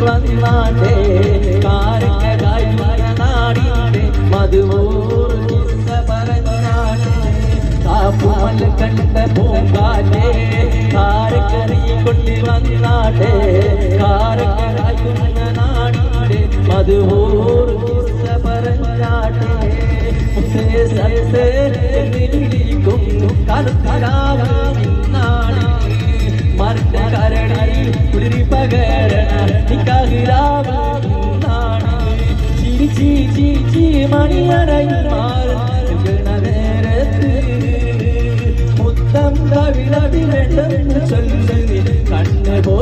വന്നാട്ടെ കാരക്കായി നാടിന്റെ മധുവൂർ കിസ്സ പറഞ്ഞാട്ടെ കാപ്പുമൽ കണ്ട പൂങ്കാറ്റെ കാരക്കറി കൊണ്ടു വന്നാട്ടെ കാരക്കായി നാടിന്റെ മധുവൂർ കിസ്സ പറഞ്ഞാട്ടെ വിളിക്കും കറുത്തരാവ് മരണകരണി കുളിരി പകരണ നിക്കാഹിരാവ് ചിരിച്ചി ചിരിച്ചി മണിയറങ്ങി മാറുന്ന നേരത്ത് മുത്തം കവിളവിലെന്ന് ചൊല്ലി കണ്ണു പോ